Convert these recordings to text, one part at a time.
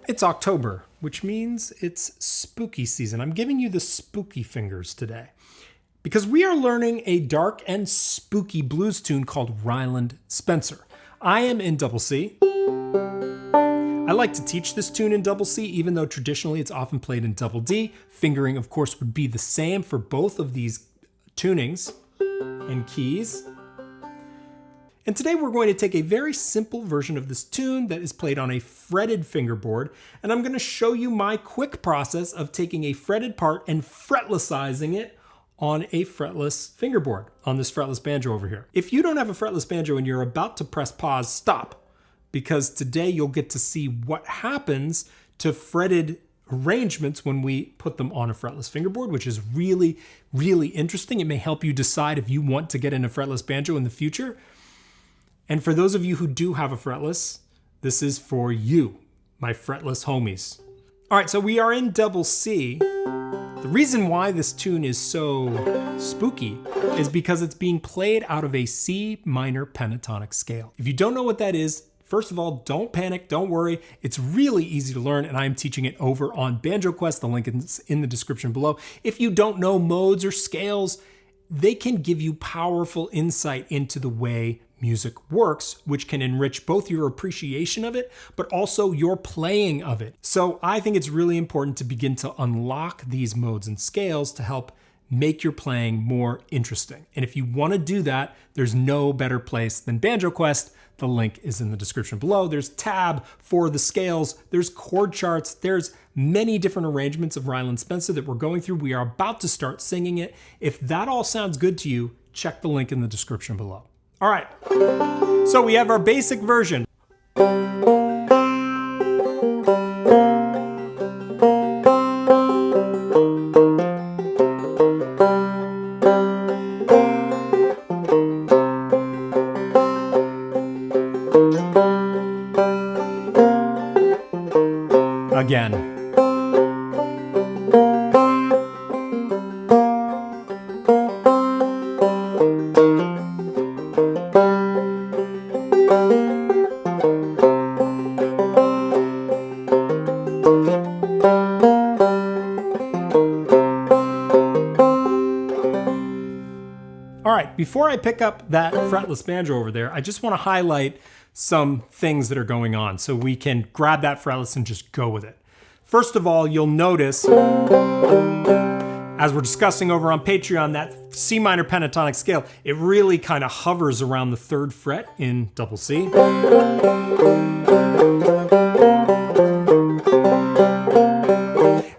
It's October, which means it's spooky season. I'm giving you the spooky fingers today because we are learning a dark and spooky blues tune called Ryland Spencer. I am in double C. I like to teach this tune in double C, even though traditionally it's often played in double D. Fingering, of course, would be the same for both of these tunings and keys. And today we're going to take a very simple version of this tune that is played on a fretted fingerboard, and I'm going to show you my quick process of taking a fretted part and fretlessizing it on a fretless fingerboard, on this fretless banjo over here. If you don't have a fretless banjo and you're about to press pause, stop, because today you'll get to see what happens to fretted arrangements when we put them on a fretless fingerboard, which is really, really interesting. It may help you decide if you want to get in a fretless banjo in the future. And for those of you who do have a fretless, this is for you, my fretless homies. All right, so we are in double C. The reason why this tune is so spooky is because it's being played out of a C minor pentatonic scale. If you don't know what that is, first of all, don't panic, don't worry. It's really easy to learn, and I'm teaching it over on Banjo Quest. The link is in the description below. If you don't know modes or scales, they can give you powerful insight into the way music works, which can enrich both your appreciation of it, but also your playing of it. So I think it's really important to begin to unlock these modes and scales to help make your playing more interesting. And if you want to do that, there's no better place than Banjo Quest. The link is in the description below. There's tab for the scales, there's chord charts, there's many different arrangements of Ryland Spencer that we're going through. We are about to start singing it. If that all sounds good to you, check the link in the description below. All right, so we have our basic version. Again. All right, before I pick up that fretless banjo over there, I just want to highlight some things that are going on so we can grab that fretless and just go with it. First of all, you'll notice, as we're discussing over on Patreon, that C minor pentatonic scale, it really kind of hovers around the 3rd fret in double C.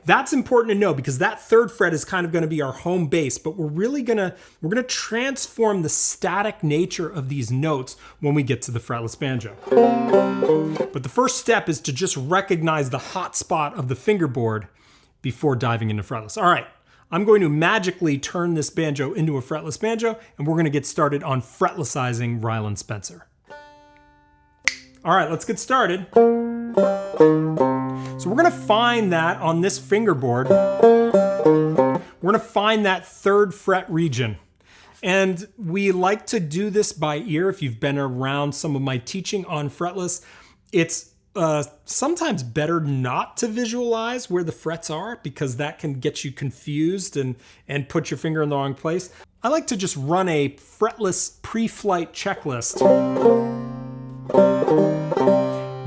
That's important to know because that 3rd fret is kind of going to be our home base, but we're gonna transform the static nature of these notes when we get to the fretless banjo. But the first step is to just recognize the hot spot of the fingerboard before diving into fretless. All right, I'm going to magically turn this banjo into a fretless banjo, and we're going to get started on fretlessizing Ryland Spencer. All right, let's get started. So we're going to find that on this fingerboard, we're going to find that 3rd fret region. And we like to do this by ear. If you've been around some of my teaching on fretless, it's sometimes better not to visualize where the frets are because that can get you confused and put your finger in the wrong place. I like to just run a fretless pre-flight checklist.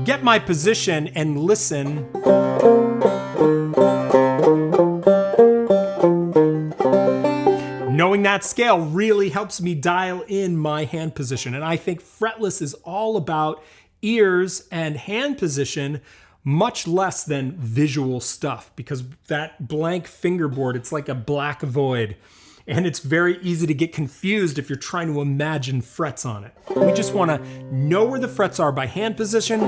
Get my position and listen. Knowing that scale really helps me dial in my hand position. And I think fretless is all about ears and hand position much less than visual stuff, because that blank fingerboard, it's like a black void. And it's very easy to get confused if you're trying to imagine frets on it. We just want to know where the frets are by hand position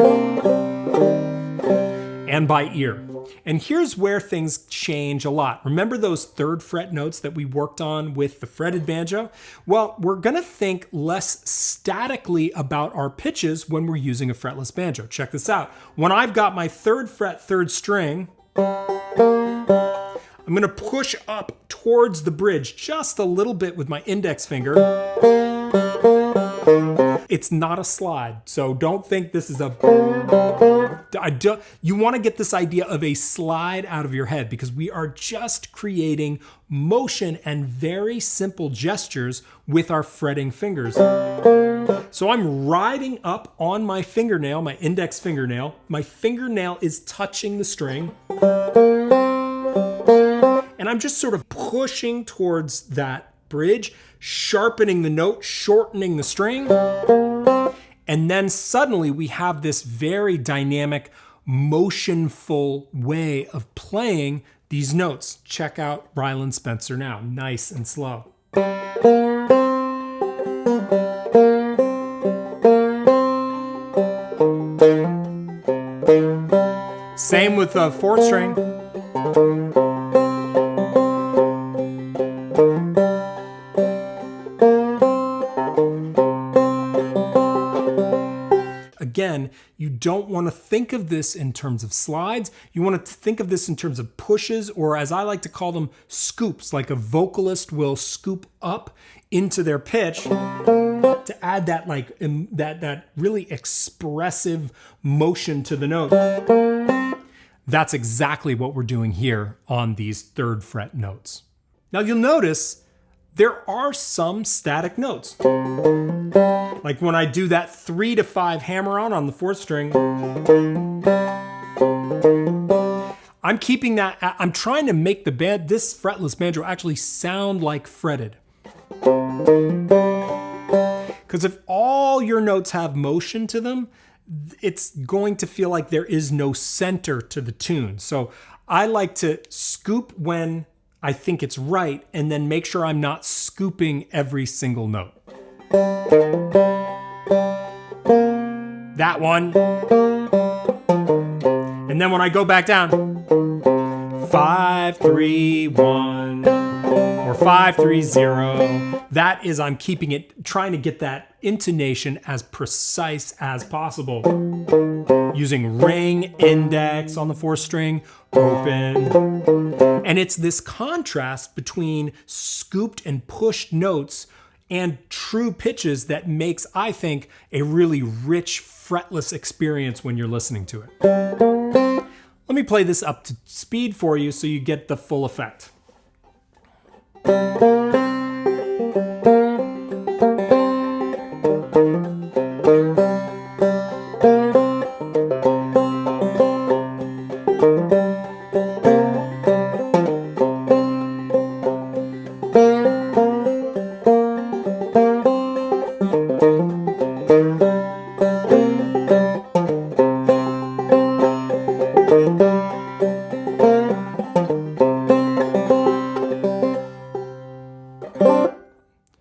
and by ear. And here's where things change a lot. Remember those third fret notes that we worked on with the fretted banjo? Well, we're gonna think less statically about our pitches when we're using a fretless banjo. Check this out. When I've got my third fret, third string, I'm gonna push up towards the bridge just a little bit with my index finger. It's not a slide, so don't think this is a... You want to get this idea of a slide out of your head, because we are just creating motion and very simple gestures with our fretting fingers. So I'm riding up on my fingernail, my index fingernail. My fingernail is touching the string. And I'm just sort of pushing towards that bridge, sharpening the note, shortening the string. And then suddenly we have this very dynamic, motionful way of playing these notes. Check out Ryland Spencer now, nice and slow. Same with the fourth string. Again, you don't want to think of this in terms of slides. You want to think of this in terms of pushes, or as I like to call them, scoops, like a vocalist will scoop up into their pitch to add that that really expressive motion to the note. That's exactly what we're doing here on these third fret notes. Now you'll notice there are some static notes. Like when I do that 3 to 5 hammer on the fourth string, I'm keeping that, I'm trying to make this fretless banjo actually sound like fretted. Because if all your notes have motion to them, it's going to feel like there is no center to the tune. So I like to scoop when I think it's right, and then make sure I'm not scooping every single note. That one. And then when I go back down, 5, 3, 1, or 5, 3, 0. That is, I'm keeping it, trying to get that intonation as precise as possible. Using ring, index on the fourth string, open. And it's this contrast between scooped and pushed notes and true pitches that makes, I think, a really rich fretless experience when you're listening to it. Let me play this up to speed for you so you get the full effect.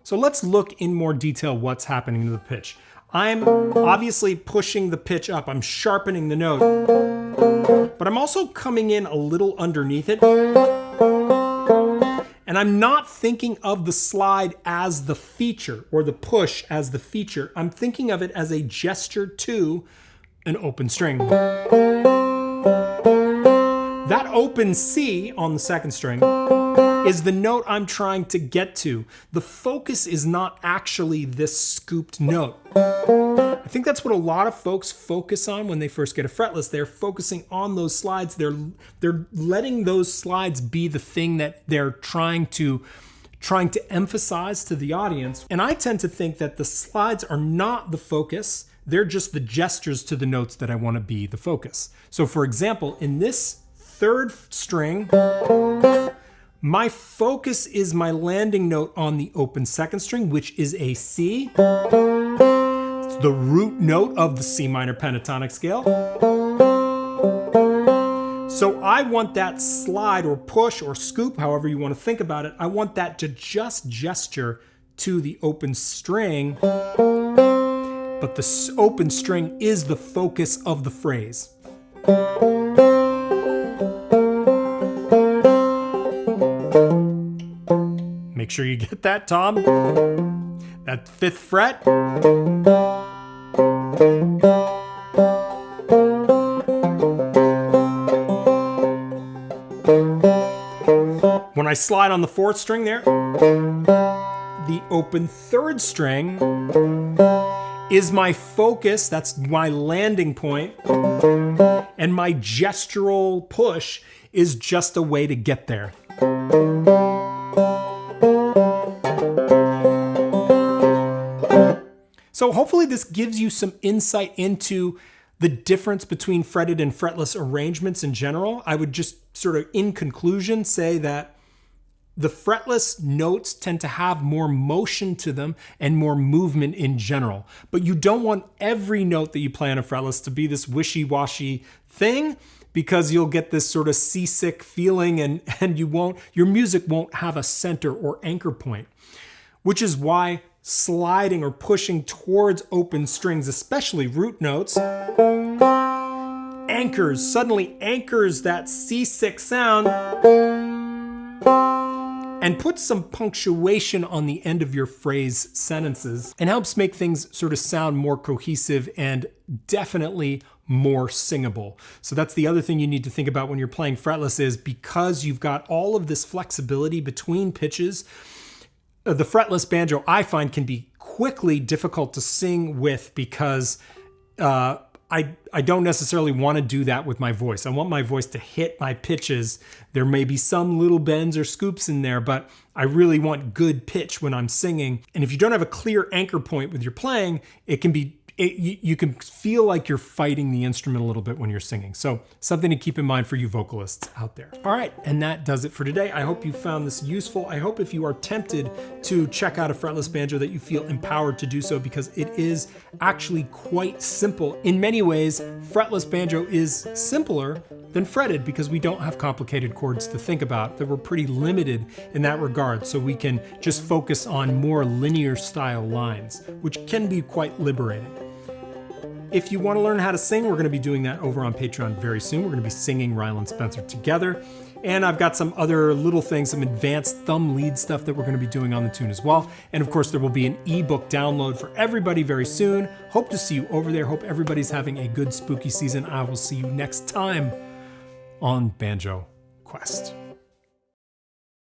So let's look in more detail what's happening to the pitch. I'm obviously pushing the pitch up. I'm sharpening the note, but I'm also coming in a little underneath it. And I'm not thinking of the slide as the feature or the push as the feature. I'm thinking of it as a gesture to an open string. That open C on the second string is the note I'm trying to get to. The focus is not actually this scooped note. I think that's what a lot of folks focus on when they first get a fretless. They're focusing on those slides. They're letting those slides be the thing that they're trying to emphasize to the audience. And I tend to think that the slides are not the focus. They're just the gestures to the notes that I want to be the focus. So for example, in this third string, my focus is my landing note on the open second string, which is a C. It's the root note of the C minor pentatonic scale. So I want that slide or push or scoop, however you want to think about it, I want that to just gesture to the open string, but the open string is the focus of the phrase. Make sure you get that, Tom. That 5th fret. When I slide on the 4th string there, the open 3rd string is my focus, that's my landing point, and my gestural push is just a way to get there. So hopefully this gives you some insight into the difference between fretted and fretless arrangements in general. I would just sort of, in conclusion, say that the fretless notes tend to have more motion to them and more movement in general. But you don't want every note that you play on a fretless to be this wishy-washy thing, because you'll get this sort of seasick feeling and your music won't have a center or anchor point, which is why sliding or pushing towards open strings, especially root notes, suddenly anchors that seasick sound and puts some punctuation on the end of your phrase sentences and helps make things sort of sound more cohesive and definitely more singable. So that's the other thing you need to think about when you're playing fretless, is because you've got all of this flexibility between pitches, the fretless banjo I find can be quickly difficult to sing with, because I don't necessarily want to do that with my voice. I want my voice to hit my pitches. There may be some little bends or scoops in there, but I really want good pitch when I'm singing. And if you don't have a clear anchor point with your playing, you can feel like you're fighting the instrument a little bit when you're singing. So something to keep in mind for you vocalists out there. All right, and that does it for today. I hope you found this useful. I hope if you are tempted to check out a fretless banjo that you feel empowered to do so, because it is actually quite simple. In many ways, fretless banjo is simpler than fretted because we don't have complicated chords to think about, that we're pretty limited in that regard. So we can just focus on more linear style lines, which can be quite liberating. If you want to learn how to sing, we're going to be doing that over on Patreon very soon. We're going to be singing Ryland Spencer together. And I've got some other little things, some advanced thumb lead stuff that we're going to be doing on the tune as well. And of course, there will be an ebook download for everybody very soon. Hope to see you over there. Hope everybody's having a good spooky season. I will see you next time on Banjo Quest.